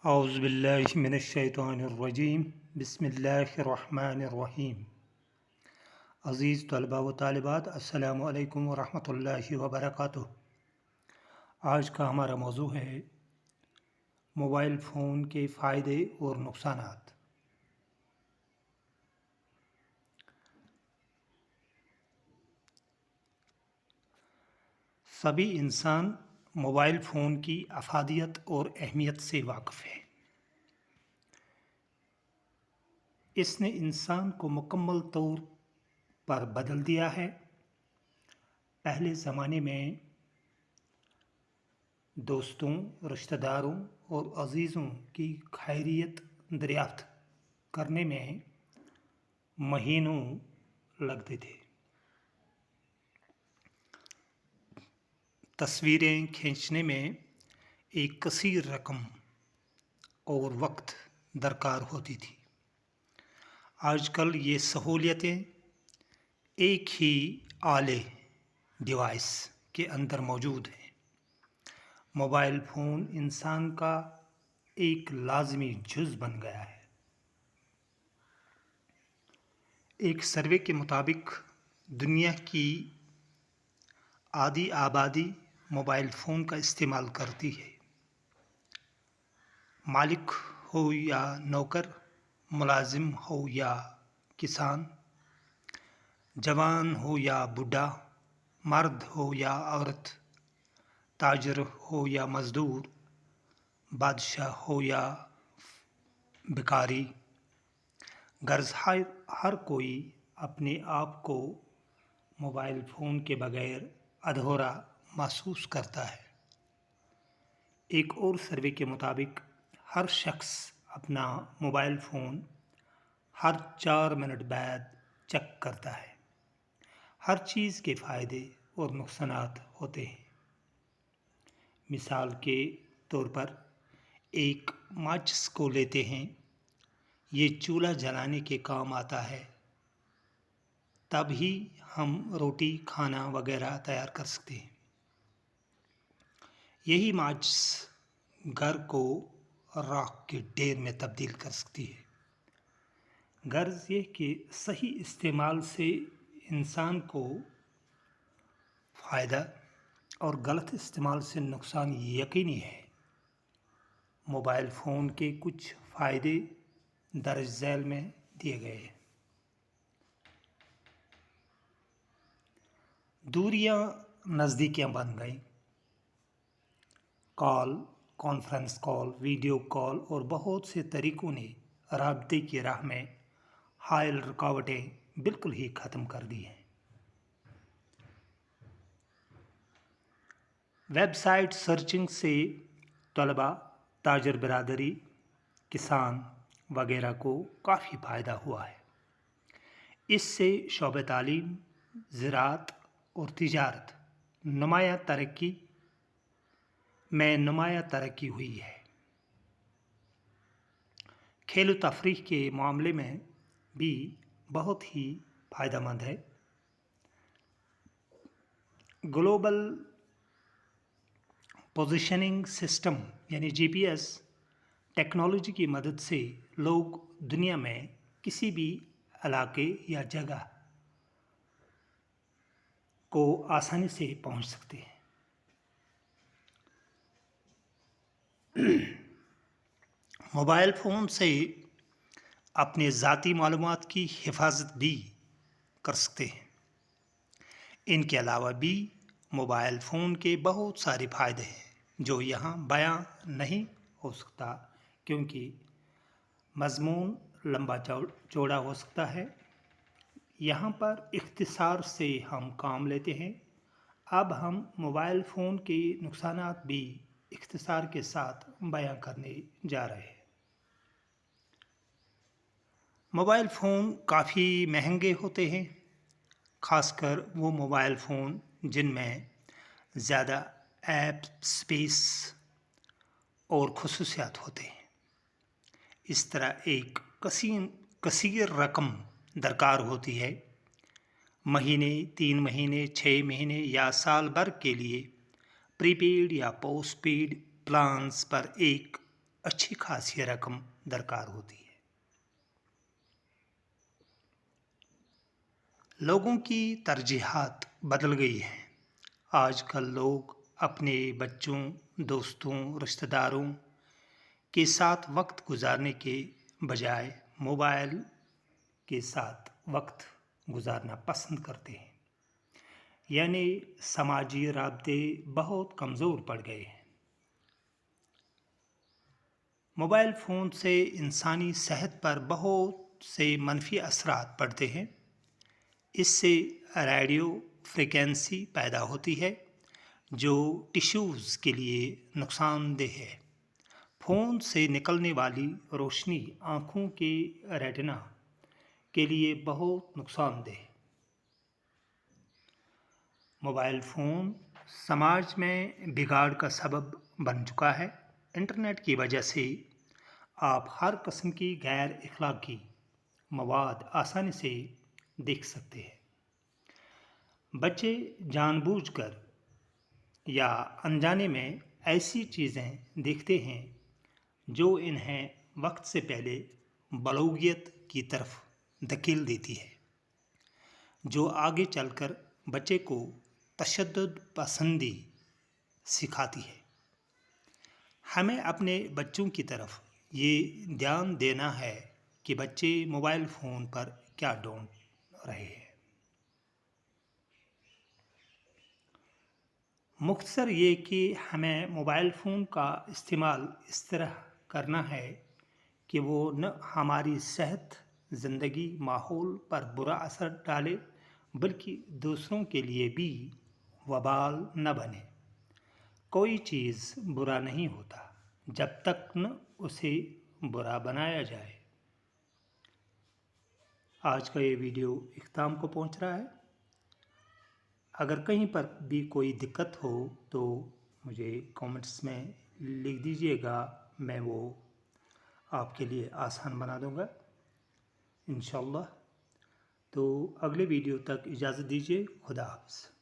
اعوذ باللہ من الشیطان الرجیم بسم اللہ الرحمن الرحیم۔ عزیز طلباء و طالبات، السلام علیکم ورحمۃ اللہ وبرکاتہ۔ آج کا ہمارا موضوع ہے موبائل فون کے فائدے اور نقصانات۔ سبھی انسان موبائل فون کی افادیت اور اہمیت سے واقف ہے۔ اس نے انسان کو مکمل طور پر بدل دیا ہے۔ پہلے زمانے میں دوستوں، رشتہ داروں اور عزیزوں کی خیریت دریافت کرنے میں مہینوں لگتے تھے۔ تصویریں کھینچنے میں ایک کثیر رقم اور وقت درکار ہوتی تھی۔ آج کل یہ سہولیتیں ایک ہی آلے ڈیوائس کے اندر موجود ہیں۔ موبائل فون انسان کا ایک لازمی جز بن گیا ہے۔ ایک سروے کے مطابق دنیا کی آدھی آبادی موبائل فون کا استعمال کرتی ہے۔ مالک ہو یا نوکر، ملازم ہو یا کسان، جوان ہو یا بوڑھا، مرد ہو یا عورت، تاجر ہو یا مزدور، بادشاہ ہو یا بھکاری، غرض ہر کوئی اپنے آپ کو موبائل فون کے بغیر ادھورا محسوس کرتا ہے۔ ایک اور سروے کے مطابق ہر شخص اپنا موبائل فون ہر 4 منٹ بعد چیک کرتا ہے۔ ہر چیز کے فائدے اور نقصانات ہوتے ہیں۔ مثال کے طور پر ایک ماچس کو لیتے ہیں۔ یہ چولہا جلانے کے کام آتا ہے، تب ہی ہم روٹی، کھانا وغیرہ تیار کر سکتے ہیں۔ یہی ماچس گھر کو راکھ کے ڈھیر میں تبدیل کر سکتی ہے۔ غرض یہ کہ صحیح استعمال سے انسان کو فائدہ اور غلط استعمال سے نقصان یقینی ہے۔ موبائل فون کے کچھ فائدے درج ذیل میں دیے گئے ہیں۔ دوریاں نزدیکیاں بن گئیں۔ کال، کانفرنس کال، ویڈیو کال اور بہت سے طریقوں نے رابطے کی راہ میں حائل رکاوٹیں بالکل ہی ختم کر دی ہیں۔ ویب سائٹ سرچنگ سے طلباء، تاجر برادری، کسان وغیرہ کو کافی فائدہ ہوا ہے۔ اس سے شعبہ تعلیم، زراعت اور تجارت نمایاں ترقی ہوئی ہے۔ کھیل و تفریح کے معاملے میں بھی بہت ہی فائدہ مند ہے۔ گلوبل پوزیشننگ سسٹم یعنی GPS ٹیکنالوجی کی مدد سے لوگ دنیا میں کسی بھی علاقے یا جگہ کو آسانی سے پہنچ سکتے ہیں۔ موبائل فون سے اپنے ذاتی معلومات کی حفاظت بھی کر سکتے ہیں۔ ان کے علاوہ بھی موبائل فون کے بہت سارے فائدے ہیں جو یہاں بیان نہیں ہو سکتا، کیونکہ مضمون لمبا چوڑا ہو سکتا ہے۔ یہاں پر اختصار سے ہم کام لیتے ہیں۔ اب ہم موبائل فون کے نقصانات بھی اختصار کے ساتھ بیان کرنے جا رہے ہیں۔ موبائل فون کافی مہنگے ہوتے ہیں، خاص کر وہ موبائل فون جن میں زیادہ ایپ سپیس اور خصوصیات ہوتے ہیں۔ اس طرح ایک کثیر رقم درکار ہوتی ہے۔ مہینے، 3 مہینے، 6 مہینے یا سال بھر کے لیے پری پیڈ یا پوسٹ پیڈ پلانز پر ایک اچھی خاصی رقم درکار ہوتی ہے۔ لوگوں کی ترجیحات بدل گئی ہیں۔ آج کل لوگ اپنے بچوں، دوستوں، رشتہ داروں کے ساتھ وقت گزارنے کے بجائے موبائل کے ساتھ وقت گزارنا پسند کرتے ہیں، یعنی سماجی رابطے بہت کمزور پڑ گئے ہیں۔ موبائل فون سے انسانی صحت پر بہت سے منفی اثرات پڑتے ہیں۔ اس سے ریڈیو فریکوینسی پیدا ہوتی ہے جو ٹشوز کے لیے نقصان دہ ہے۔ فون سے نکلنے والی روشنی آنکھوں کے ریٹنا کے لیے بہت نقصان دہ ہے۔ موبائل فون سماج میں بگاڑ کا سبب بن چکا ہے۔ انٹرنیٹ کی وجہ سے آپ ہر قسم کی غیر اخلاقی مواد آسانی سے دیکھ سکتے ہیں۔ بچے جان بوجھ کر یا انجانے میں ایسی چیزیں دیکھتے ہیں جو انہیں وقت سے پہلے بلوغیت کی طرف دھکیل دیتی ہے، جو آگے چل کر بچے کو تشدد پسندی سکھاتی ہے۔ ہمیں اپنے بچوں کی طرف یہ دھیان دینا ہے کہ بچے موبائل فون پر کیا ڈھونڈ رہے ہیں۔ مختصر یہ کہ ہمیں موبائل فون کا استعمال اس طرح کرنا ہے کہ وہ نہ ہماری صحت، زندگی، ماحول پر برا اثر ڈالے بلکہ دوسروں کے لیے بھی وبال نہ بنے۔ کوئی چیز برا نہیں ہوتا جب تک نہ اسے برا بنایا جائے۔ آج کا یہ ویڈیو اختتام کو پہنچ رہا ہے۔ اگر کہیں پر بھی کوئی دقت ہو تو مجھے کامنٹس میں لکھ دیجیے گا، میں وہ آپ کے لیے آسان بنا دوں گا انشاءاللہ۔ تو اگلے ویڈیو تک اجازت دیجیے، خدا حافظ۔